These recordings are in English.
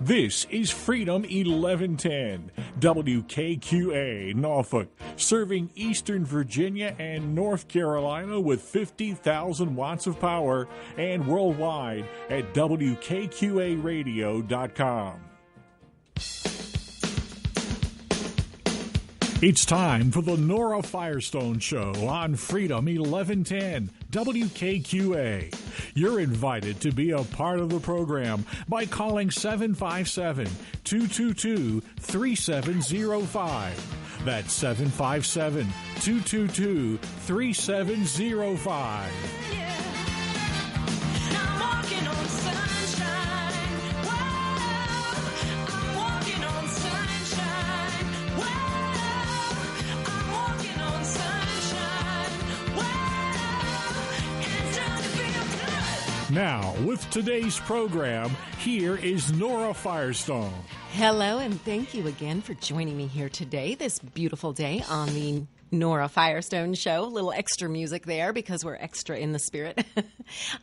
This is Freedom 1110, WKQA, Norfolk, serving Eastern Virginia and North Carolina with 50,000 watts of power and worldwide at WKQAradio.com. It's time for the Nora Firestone Show on Freedom 1110 WKQA. You're invited to be a part of the program by calling 757-222-3705. That's 757-222-3705. Now, with today's program, here is Nora Firestone. Hello, and thank you again for joining me here today, this beautiful day on the Nora Firestone Show. A little extra music there because we're extra in the spirit.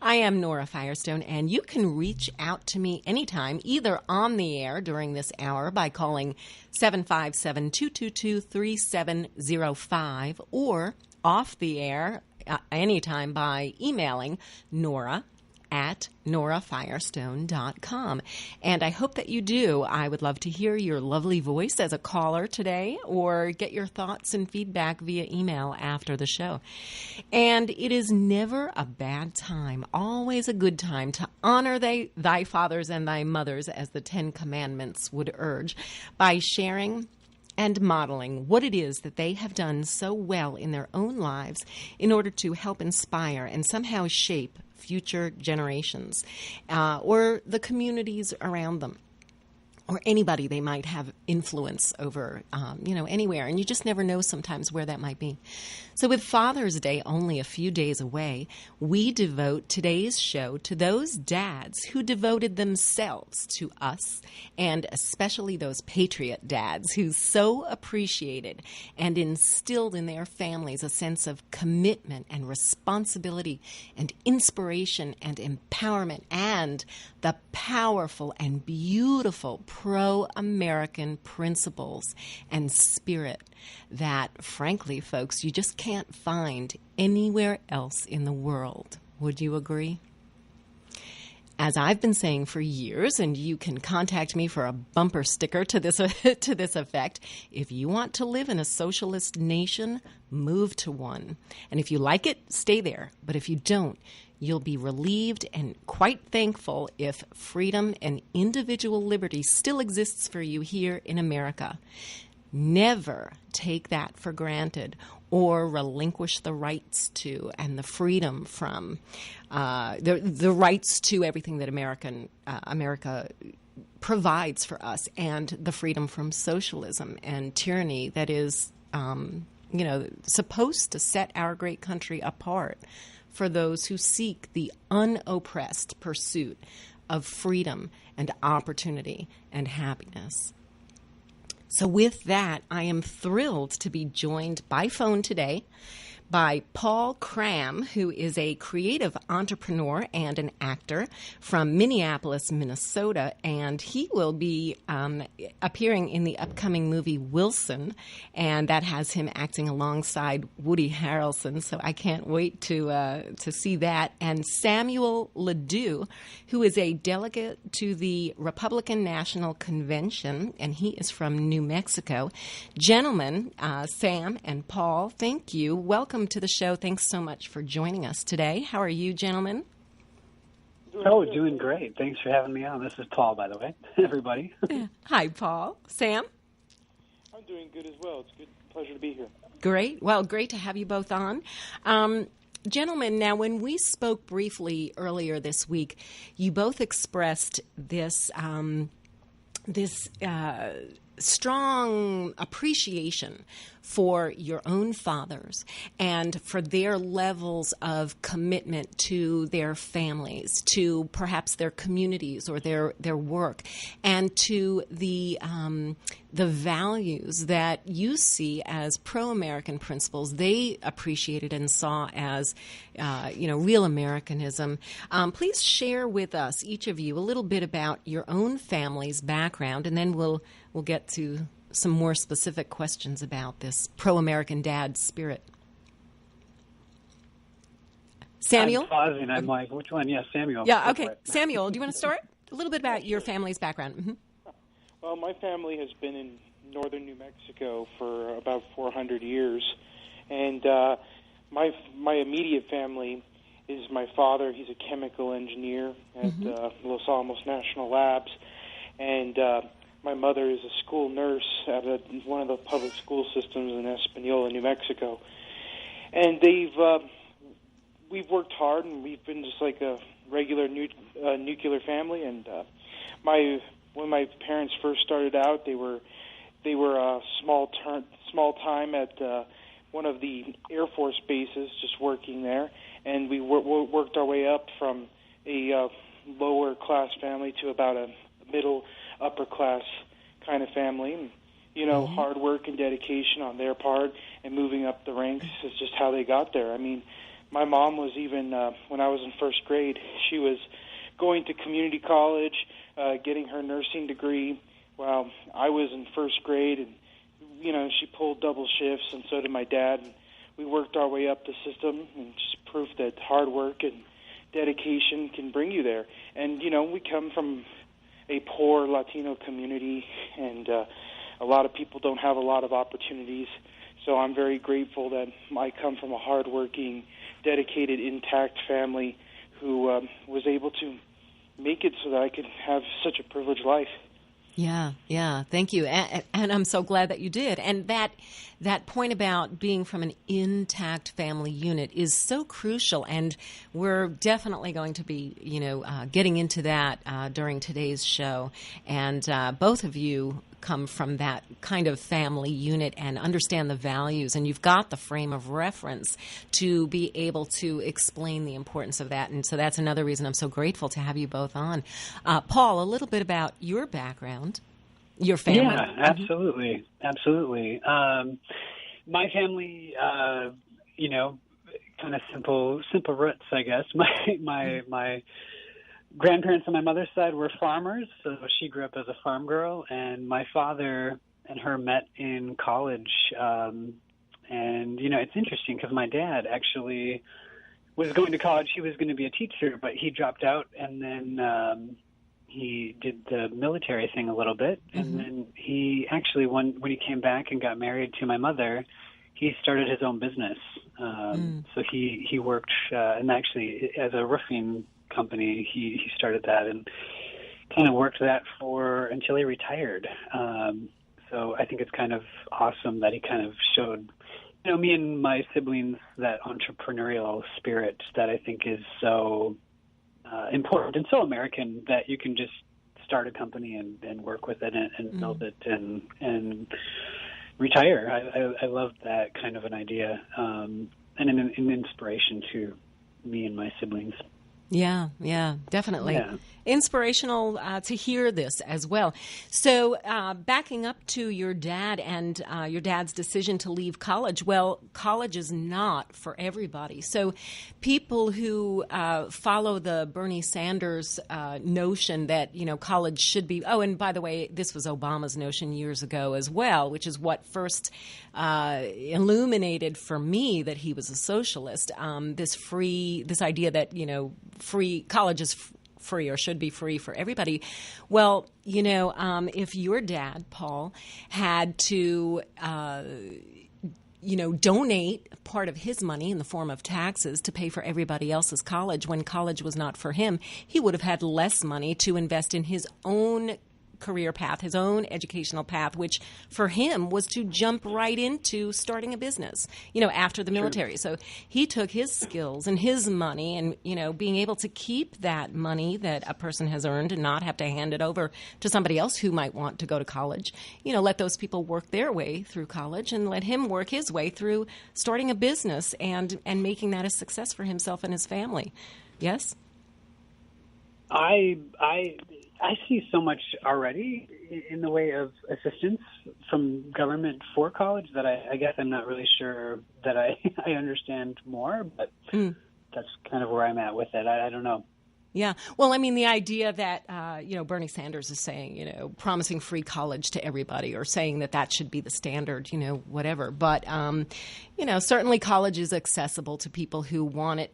I am Nora Firestone, and you can reach out to me anytime, either on the air during this hour by calling 757-222-3705 or off the air anytime by emailing nora@norafirestone.com. And I hope that you do. I would love to hear your lovely voice as a caller today or get your thoughts and feedback via email after the show. And it is never a bad time, always a good time to honor thy fathers and thy mothers, as the Ten Commandments would urge, by sharing and modeling what it is that they have done so well in their own lives in order to help inspire and somehow shape future generations or the communities around them, or anybody they might have influence over, anywhere. And you just never know sometimes where that might be. So with Father's Day only a few days away, we devote today's show to those dads who devoted themselves to us, and especially those patriot dads who so appreciated and instilled in their families a sense of commitment and responsibility and inspiration and empowerment and the powerful and beautiful pro-American principles and spirit that, frankly, folks, you just can't find anywhere else in the world. Would you agree? As I've been saying for years, and you can contact me for a bumper sticker to this effect, if you want to live in a socialist nation, move to one. And if you like it, stay there. But if you don't, you'll be relieved and quite thankful if freedom and individual liberty still exists for you here in America. Never take that for granted or relinquish the rights to and the freedom from the rights to everything that America provides for us, and the freedom from socialism and tyranny that is supposed to set our great country apart for those who seek the unoppressed pursuit of freedom and opportunity and happiness. So with that, I am thrilled to be joined by phone today by Paul Cram, who is a creative entrepreneur and an actor from Minneapolis, Minnesota, and he will be appearing in the upcoming movie Wilson, and that has him acting alongside Woody Harrelson, so I can't wait to see that. And Samuel Ledoux, who is a delegate to the Republican National Convention, and he is from New Mexico. Gentlemen, Sam and Paul, thank you. Welcome to the show. Thanks so much for joining us today. How are you, gentlemen? Oh, doing great. Thanks for having me on. This is Paul, by the way. Everybody. Hi, Paul. Sam? I'm doing good as well. It's a good pleasure to be here. Great. Well, great to have you both on. Gentlemen, now when we spoke briefly earlier this week, you both expressed this strong appreciation for your own fathers and for their levels of commitment to their families, to perhaps their communities or their work, and to the values that you see as pro-American principles they appreciated and saw as, real Americanism. Please share with us, each of you, a little bit about your own family's background, and then we'll get to some more specific questions about this pro-American dad spirit. Samuel? I'm pausing. I'm like, which one? Yeah, Samuel. Yeah, okay. Samuel, do you want to start? A little bit about your family's background. Mm-hmm. Well, my family has been in northern New Mexico for about 400 years, and my immediate family is my father. He's a chemical engineer at Los Alamos National Labs, and my mother is a school nurse at one of the public school systems in Espanola, New Mexico. And we've worked hard, and we've been just like a regular nuclear family. And when my parents first started out, they were small time at one of the Air Force bases, just working there. And we worked our way up from a lower class family to about a middle upper class kind of family. And, hard work and dedication on their part and moving up the ranks is just how they got there. I mean, my mom was even, when I was in first grade, she was going to community college, getting her nursing degree while I was in first grade. And, she pulled double shifts, and so did my dad. And we worked our way up the system, and just proof that hard work and dedication can bring you there. And, we come from a poor Latino community, and a lot of people don't have a lot of opportunities. So I'm very grateful that I come from a hardworking, dedicated, intact family who was able to make it so that I could have such a privileged life. Yeah. Thank you. And I'm so glad that you did. And that point about being from an intact family unit is so crucial. And we're definitely going to be, getting into that during today's show. And both of you come from that kind of family unit and understand the values, and you've got the frame of reference to be able to explain the importance of that. And so that's another reason I'm so grateful to have you both on. Paul, a little bit about your background, your family. Yeah, absolutely. My family, kind of simple roots, I guess. My grandparents on my mother's side were farmers, so she grew up as a farm girl, and my father and her met in college. And, it's interesting because my dad actually was going to college. He was going to be a teacher, but he dropped out, and then he did the military thing a little bit. And then he actually, when he came back and got married to my mother, he started his own business. So he worked, and actually as a roofing company, he started that and kind of worked that until he retired. So I think it's kind of awesome that he kind of showed, me and my siblings that entrepreneurial spirit that I think is so important and so American, that you can just start a company and work with it and build it and retire. I love that kind of an idea, and an inspiration to me and my siblings. Yeah, definitely. Yeah. Inspirational to hear this as well. So backing up to your dad and your dad's decision to leave college, well, college is not for everybody. So people who follow the Bernie Sanders notion that, college should be, and by the way, this was Obama's notion years ago as well, which is what first illuminated for me that he was a socialist, this idea that, free college is free or should be free for everybody. Well, if your dad, Paul, had to, donate part of his money in the form of taxes to pay for everybody else's college when college was not for him, he would have had less money to invest in his own career path, his own educational path, which for him was to jump right into starting a business, after the military. So he took his skills and his money and, being able to keep that money that a person has earned and not have to hand it over to somebody else who might want to go to college, let those people work their way through college and let him work his way through starting a business and making that a success for himself and his family. Yes? I see so much already in the way of assistance from government for college that I guess I'm not really sure that I understand more, but that's kind of where I'm at with it. I don't know. Yeah. Well, I mean, the idea that, Bernie Sanders is saying, promising free college to everybody or saying that should be the standard, whatever. But, certainly college is accessible to people who want it,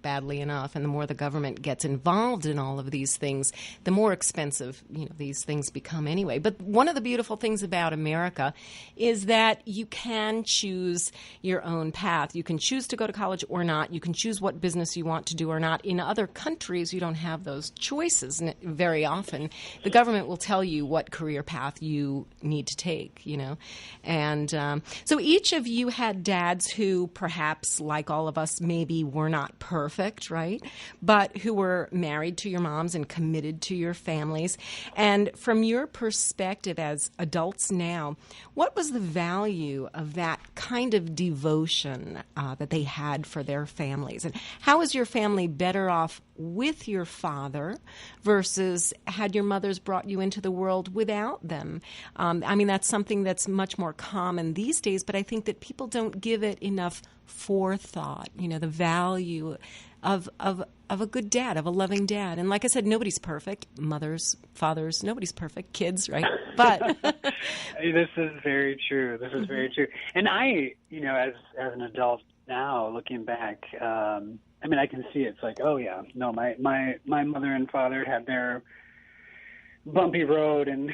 badly enough. And the more the government gets involved in all of these things, the more expensive, these things become anyway. But one of the beautiful things about America is that you can choose your own path. You can choose to go to college or not. You can choose what business you want to do or not. In other countries, you don't have those choices very often. The government will tell you what career path you need to take, And so each of you had dads who perhaps, like all of us, maybe were not perfect, right? But who were married to your moms and committed to your families. And from your perspective as adults now, what was the value of that kind of devotion that they had for their families? And how is your family better off with your father versus had your mothers brought you into the world without them? That's something that's much more common these days, but I think that people don't give it enough forethought, the value of a good dad, of a loving dad. And like I said, nobody's perfect. Mothers, fathers, nobody's perfect. Kids, right? But this is very true. This is very true. And I, as an adult now, looking back, I can see it's like, oh yeah, no, my mother and father had their bumpy road, and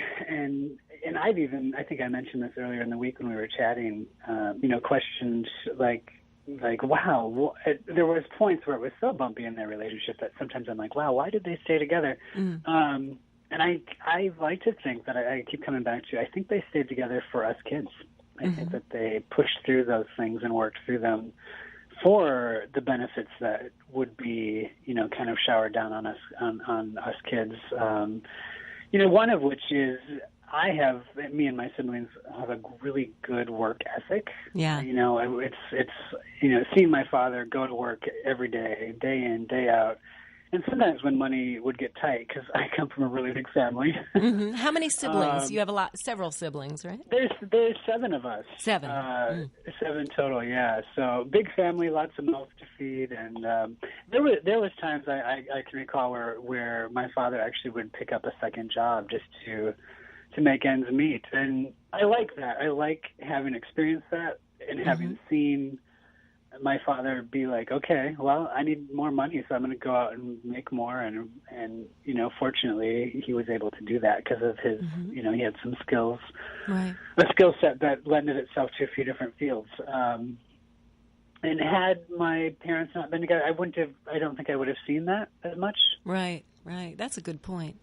I think I mentioned this earlier in the week when we were chatting, questioned like, wow, there was points where it was so bumpy in their relationship that sometimes I'm like, wow, why did they stay together? And I like to think that I keep coming back to, I think they stayed together for us kids. I think that they pushed through those things and worked through them for the benefits that would be, kind of showered down on us, on us kids. One of which is me and my siblings have a really good work ethic. Yeah. It's seeing my father go to work every day, day in, day out. And sometimes when money would get tight, because I come from a really big family. How many siblings? You have several siblings, right? There's 7 of us. 7. 7 total, yeah. So big family, lots of mouths to feed, and there was times I can recall where my father actually would pick up a second job just to make ends meet, and I like that. I like having experienced that and having seen my father be like, okay, well, I need more money, so I'm going to go out and make more. And fortunately, he was able to do that because of his, he had some skills, right. A skill set that lended itself to a few different fields. And had my parents not been together, I don't think I would have seen that as much. Right. That's a good point.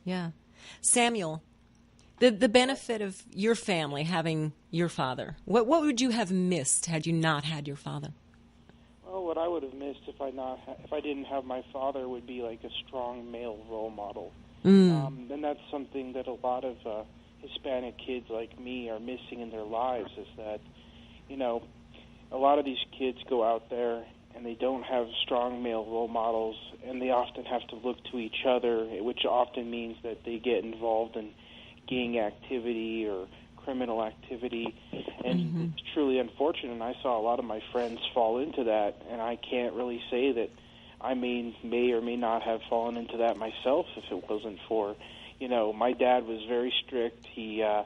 Yeah. Samuel, the benefit of your family having your father, what would you have missed had you not had your father? Well, what I would have missed if I didn't have my father would be like a strong male role model. And that's something that a lot of Hispanic kids like me are missing in their lives, is that, a lot of these kids go out there and they don't have strong male role models, and they often have to look to each other, which often means that they get involved in gang activity or criminal activity, and it's truly unfortunate. And I saw a lot of my friends fall into that, and I can't really say that I may or may not have fallen into that myself if it wasn't for, my dad was very strict. He I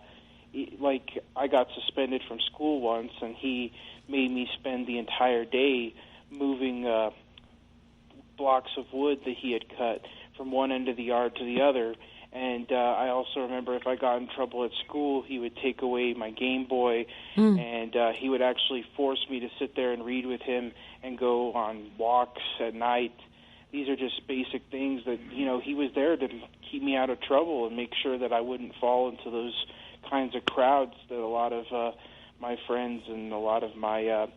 got suspended from school once, and he made me spend the entire day moving blocks of wood that he had cut from one end of the yard to the other. And I also remember if I got in trouble at school, he would take away my Game Boy, and he would actually force me to sit there and read with him and go on walks at night these are just basic things that, he was there to keep me out of trouble and make sure that I wouldn't fall into those kinds of crowds that a lot of my friends and a lot of my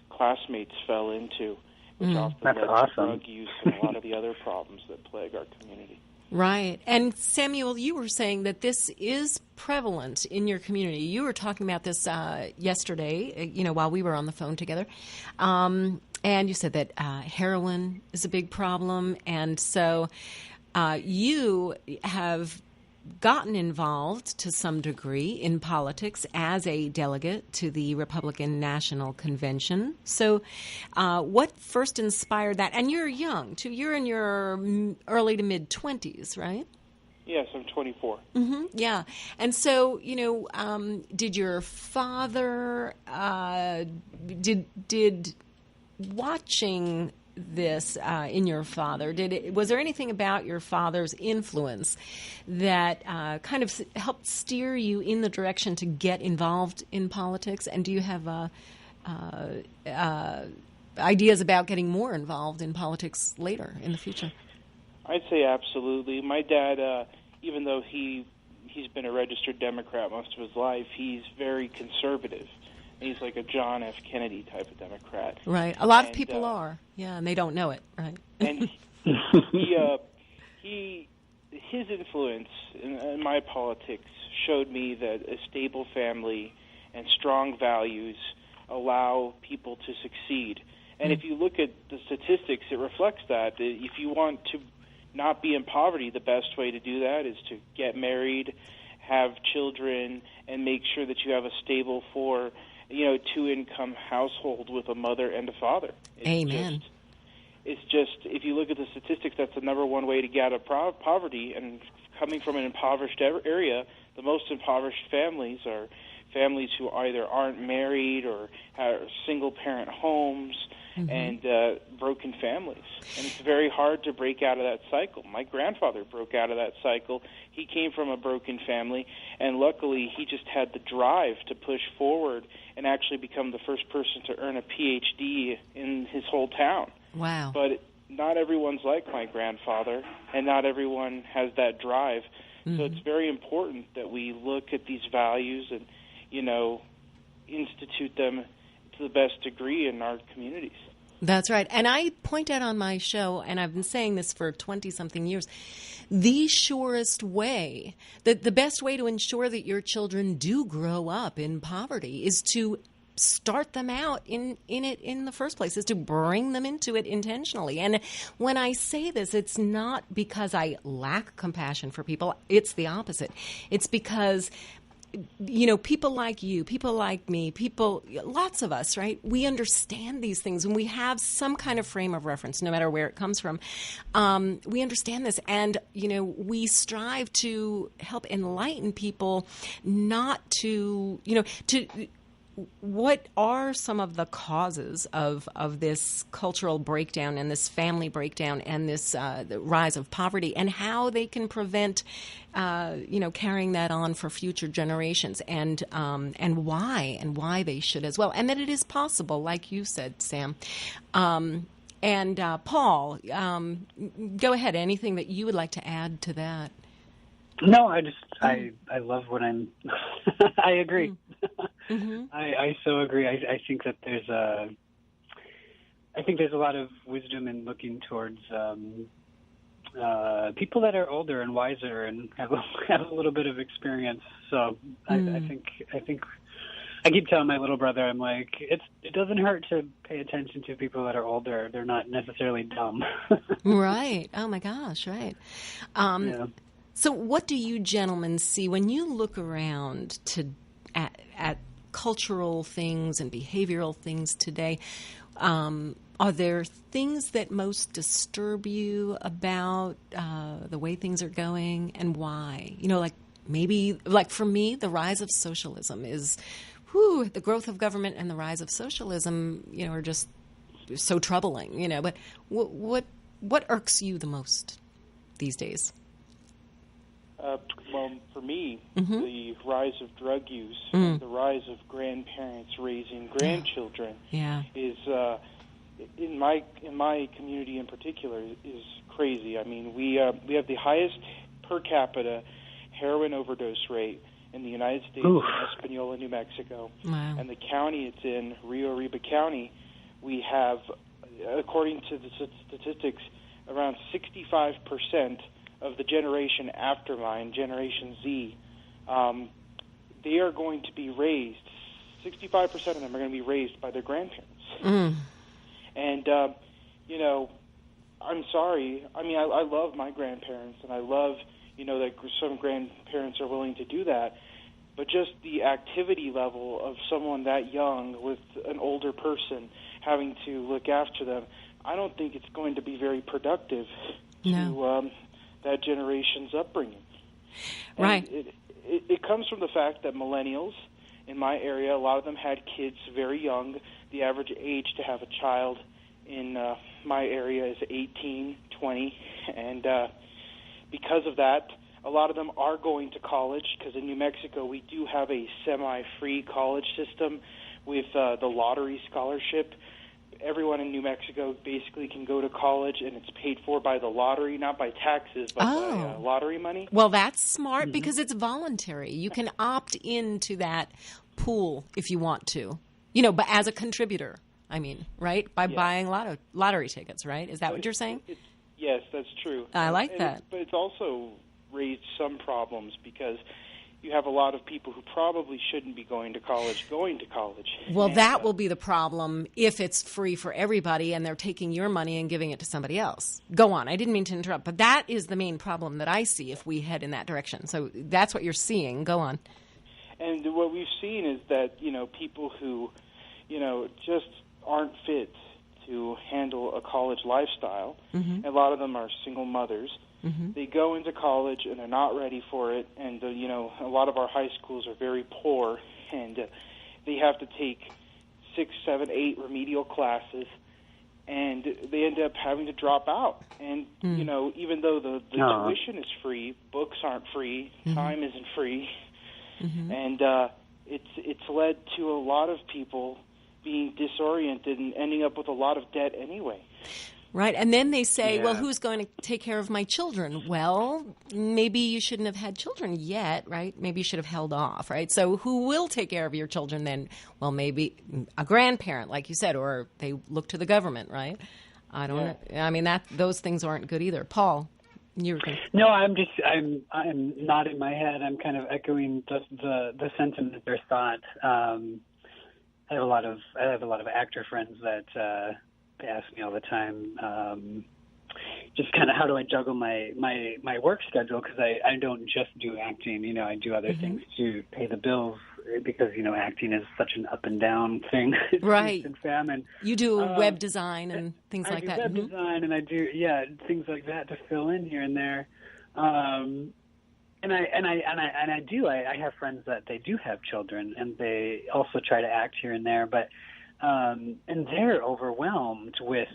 classmates fell into, which often led to drug use and a lot of the other problems that plague our community. Right. And Samuel, you were saying that this is prevalent in your community. You were talking about this yesterday, while we were on the phone together. And you said that heroin is a big problem. And so you have gotten involved to some degree in politics as a delegate to the Republican National Convention. So what first inspired that? And you're young, too. You're in your early to mid-20s, right? Yes, I'm 24. Mm-hmm, yeah. And so, did your father, did watching this in your father, was there anything about your father's influence that kind of helped steer you in the direction to get involved in politics? And do you have ideas about getting more involved in politics later in the future? I'd say absolutely. My dad, even though he's been a registered Democrat most of his life, he's very conservative. He's like a John F. Kennedy type of Democrat. Right. A lot of people are. Yeah, and they don't know it, right? And his influence in my politics showed me that a stable family and strong values allow people to succeed. And if you look at the statistics, it reflects that. If you want to not be in poverty, the best way to do that is to get married, have children, and make sure that you have a stable two-income household with a mother and a father. Amen. It's just, if you look at the statistics, that's the number one way to get out of poverty. And coming from an impoverished area, the most impoverished families are families who either aren't married or have single-parent homes and broken families. And it's very hard to break out of that cycle. My grandfather broke out of that cycle. He came from a broken family, and luckily he just had the drive to push forward and actually become the first person to earn a PhD in his whole town. Wow. But not everyone's like my grandfather, and not everyone has that drive. So it's very important that we look at these values and, institute them to the best degree in our communities. That's right. And I point out on my show, and I've been saying this for 20-something years, the surest way, the best way to ensure that your children do grow up in poverty is to start them out in it in the first place, is to bring them into it intentionally. And when I say this, it's not because I lack compassion for people. It's the opposite. It's because people like you, people like me, lots of us, right? We understand these things and we have some kind of frame of reference, no matter where it comes from. We understand this, and, we strive to help enlighten people not to, what are some of the causes of this cultural breakdown and this family breakdown and this the rise of poverty, and how they can prevent carrying that on for future generations, and why they should as well, and that it is possible, like you said, Sam. And Paul, go ahead. Anything that you would like to add to that? No, I love what I'm. I agree. Mm-hmm. I so agree. I think that there's a lot of wisdom in looking towards people that are older and wiser and have a little bit of experience. So I think I keep telling my little brother, I'm like, it doesn't hurt to pay attention to people that are older. They're not necessarily dumb. Right. Oh my gosh. Right. Yeah. So what do you gentlemen see when you look around at cultural things and behavioral things today? Are there things that most disturb you about the way things are going, and why? Maybe for me, the rise of socialism is, the growth of government and the rise of socialism, are just so troubling, But what irks you the most these days? Well, for me, the rise of drug use, and the rise of grandparents raising grandchildren is in my community in particular is crazy. I mean, we have the highest per capita heroin overdose rate in the United States, in Espanola, New Mexico. Wow. And the county it's in, Rio Arriba County, we have, according to the statistics, around 65% of the generation after mine, Generation Z, they are going to be raised. 65% of them are going to be raised by their grandparents. Mm. And, I'm sorry. I mean, I love my grandparents, and I love, that some grandparents are willing to do that. But just the activity level of someone that young with an older person having to look after them, I don't think it's going to be very productive to that generation's upbringing. Right. And it comes from the fact that millennials in my area, a lot of them had kids very young. The average age to have a child in my area is 18, 20, and because of that, a lot of them are going to college, because in New Mexico we do have a semi-free college system with the lottery scholarship. Everyone in New Mexico basically can go to college, and it's paid for by the lottery, not by taxes, but by lottery money. Well, that's smart because it's voluntary. You can opt into that pool if you want to, but as a contributor, I mean, right? By buying lottery tickets, right? Is that what you're saying? Yes, that's true. I like that. But it's also raised some problems because you have a lot of people who probably shouldn't be going to college. Well, that will be the problem if it's free for everybody and they're taking your money and giving it to somebody else. Go on. I didn't mean to interrupt, but that is the main problem that I see if we head in that direction. So that's what you're seeing. Go on. And what we've seen is that, people who, just aren't fit to handle a college lifestyle, a lot of them are single mothers. They go into college and they're not ready for it, and a lot of our high schools are very poor, and they have to take 6, 7, 8 remedial classes, and they end up having to drop out. And even though the tuition is free, books aren't free, time isn't free, and it's led to a lot of people being disoriented and ending up with a lot of debt anyway. Right, and then they say, well, who's going to take care of my children? Well, maybe you shouldn't have had children yet, right? Maybe you should have held off, right? So who will take care of your children then? Well, maybe a grandparent, like you said, or they look to the government, right? I don't know. I mean, those things aren't good either. Paul, you were going to... No, I'm nodding my head. I'm kind of echoing the sentiment or thought. I have a lot of actor friends that they ask me all the time, just kind of how do I juggle my work schedule, because I don't just do acting, I do other things to pay the bills, because, acting is such an up and down thing. Right. And famine. You do web design and things like that. I do web design, and I do, things like that to fill in here and there. And I have friends that they do have children, and they also try to act here and there, but and they're overwhelmed with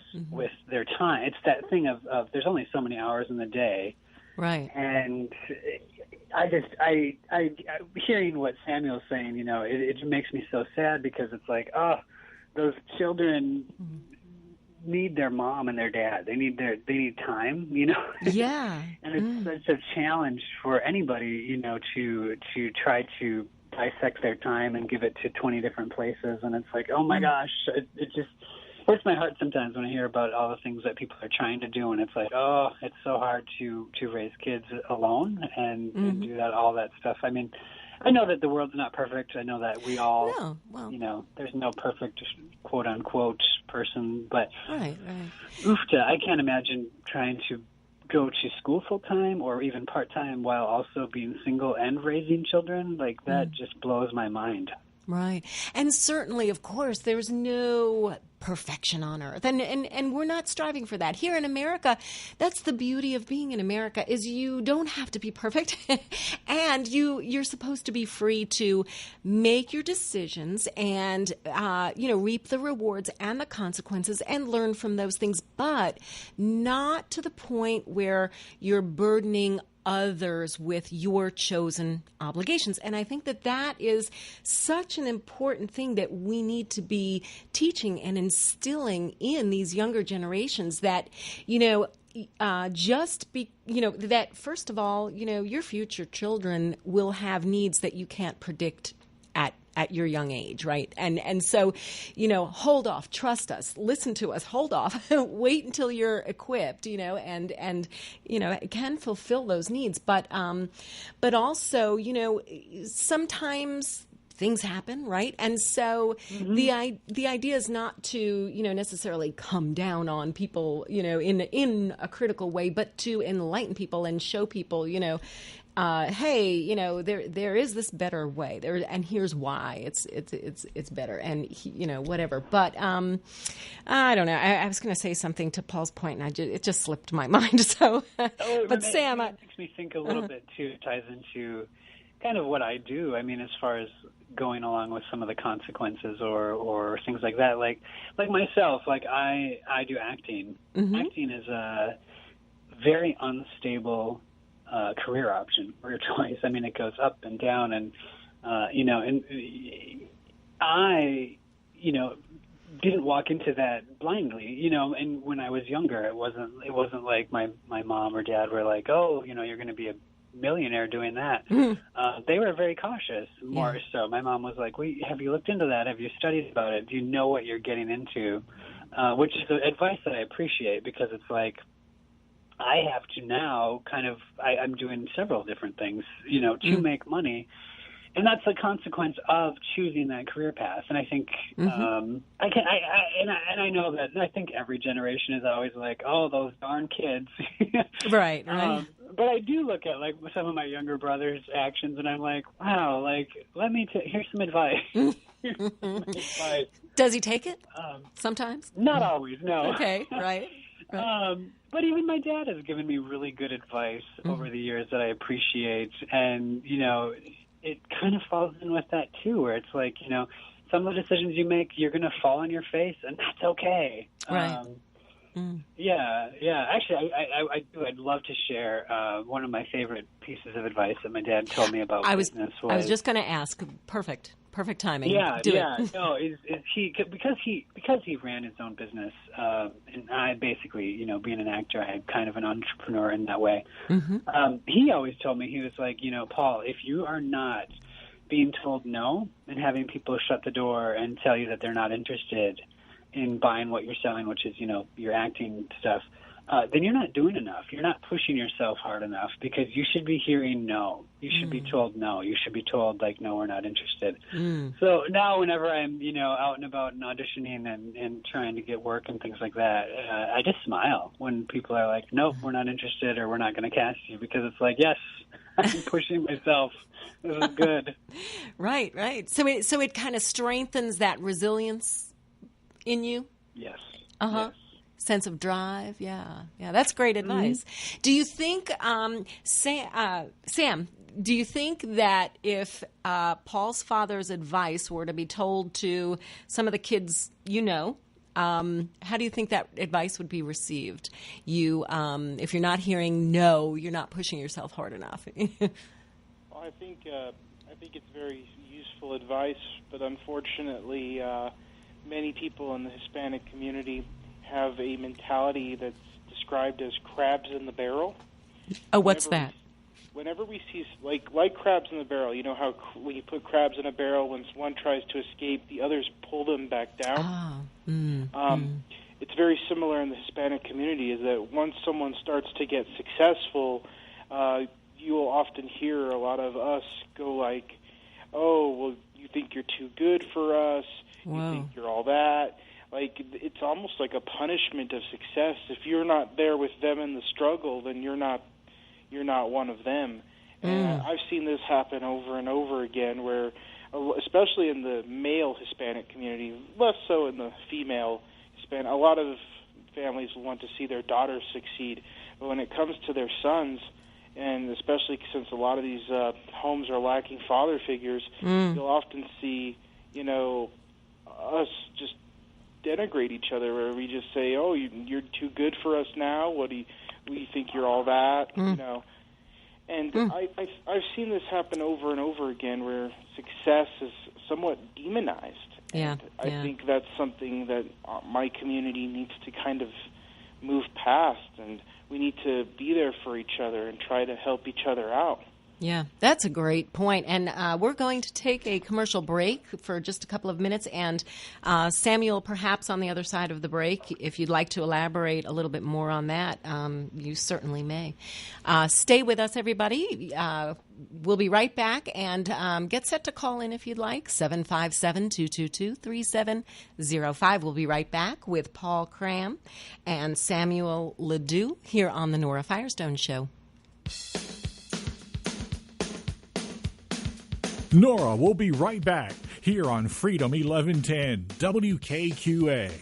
their time. It's that thing of there's only so many hours in the day, right? And I hearing what Samuel's saying, it makes me so sad, because it's like, those children need their mom and their dad. They need time, Yeah. And it's such a challenge for anybody, to try to dissect their time and give it to 20 different places. And it's like, oh my gosh, it just hurts my heart sometimes when I hear about all the things that people are trying to do. And it's like, it's so hard to raise kids alone and do all that stuff. I mean, I know that the world's not perfect. I know that we all, there's no perfect quote unquote person, but right. I can't imagine trying to go to school full time or even part time while also being single and raising children. Like, that just blows my mind. Right. And certainly, of course, there's no perfection on earth. And we're not striving for that. Here in America, that's the beauty of being in America, is you don't have to be perfect. And you're supposed to be free to make your decisions and, reap the rewards and the consequences and learn from those things, but not to the point where you're burdening others with your chosen obligations. And I think that is such an important thing that we need to be teaching and instilling in these younger generations, that, that first of all, your future children will have needs that you can't predict at your young age, right? And so, hold off, trust us, listen to us, hold off, wait until you're equipped, and it can fulfill those needs. But also, sometimes things happen, right? And so the idea is not to, necessarily come down on people, in a critical way, but to enlighten people and show people, hey, there is this better way there, and here's why it's better, and whatever. But I don't know. I was going to say something to Paul's point, and it just slipped my mind. So, but Sam, it makes me think a little bit too. It ties into kind of what I do. I mean, as far as going along with some of the consequences or things like that, like myself, like I do acting. Acting is a very unstable career option or your choice. I mean, it goes up and down, and and I didn't walk into that blindly, and when I was younger, it wasn't like my mom or dad were like, oh, you're going to be a millionaire doing that. They were very cautious, more so. My mom was like, wait, have you looked into that? Have you studied about it? Do you know what you're getting into? Which is advice that I appreciate, because it's like, I have to now I'm doing several different things, to make money. And that's the consequence of choosing that career path. And I think, I know that I think every generation is always like, oh, those darn kids. Right. But I do look at like some of my younger brother's actions, and I'm like, wow, like, here's some advice. Does he take it? Sometimes? Not always, no. Okay, right. But even my dad has given me really good advice over the years that I appreciate. And, it kind of falls in with that too, where it's like, some of the decisions you make, you're going to fall on your face, and that's okay. Right. Yeah. Actually, I'd love to share one of my favorite pieces of advice that my dad told me about business. I was just going to ask. Perfect timing. It. No, because he ran his own business, and I basically, being an actor, I'm kind of an entrepreneur in that way. He always told me, he was like, Paul, if you are not being told no and having people shut the door and tell you that they're not interested in buying what you're selling, which is, your acting stuff, then you're not doing enough. You're not pushing yourself hard enough, because you should be hearing no. You should be told no. You should be told, like, no, we're not interested. So now whenever I'm, out and about and auditioning and trying to get work and things like that, I just smile when people are like, nope, we're not interested, or we're not going to cast you, because it's like, yes, I'm pushing myself. This is good. Right. So it kind of strengthens that resilience in you? Yes. Yes. Sense of drive. Yeah. That's great advice. Do you think, Sam, do you think that if Paul's father's advice were to be told to some of the kids how do you think that advice would be received? If you're not hearing no, you're not pushing yourself hard enough. Well, I think it's very useful advice, but unfortunately, many people in the Hispanic community have a mentality that's described as crabs in the barrel. Oh, what's that? Whenever we see, like crabs in the barrel, you know how when you put crabs in a barrel, when one tries to escape, the others pull them back down? It's very similar in the Hispanic community, is that once someone starts to get successful, you will often hear a lot of us go like, oh, well, you think you're too good for us, you think you're all that. Like, it's almost like a punishment of success. If you're not there with them in the struggle, then you're not one of them. And I've seen this happen over and over again, where, especially in the male Hispanic community, less so in the female Hispanic, a lot of families want to see their daughters succeed. But when it comes to their sons, and especially since a lot of these homes are lacking father figures, you'll often see, us just denigrate each other, where we just say, oh, you're too good for us now, what do you think you're all that, And I've seen this happen over and over again, where success is somewhat demonized. Yeah, and I think that's something that my community needs to kind of move past, and we need to be there for each other and try to help each other out. Yeah, that's a great point. And we're going to take a commercial break for just a couple of minutes. And Samuel, perhaps on the other side of the break, if you'd like to elaborate a little bit more on that, you certainly may. Stay with us, everybody. We'll be right back, and get set to call in if you'd like, 757-222-3705. We'll be right back with Paul Cram and Samuel Ledoux here on the Nora Firestone Show. Nora will be right back here on Freedom 1110 WKQA.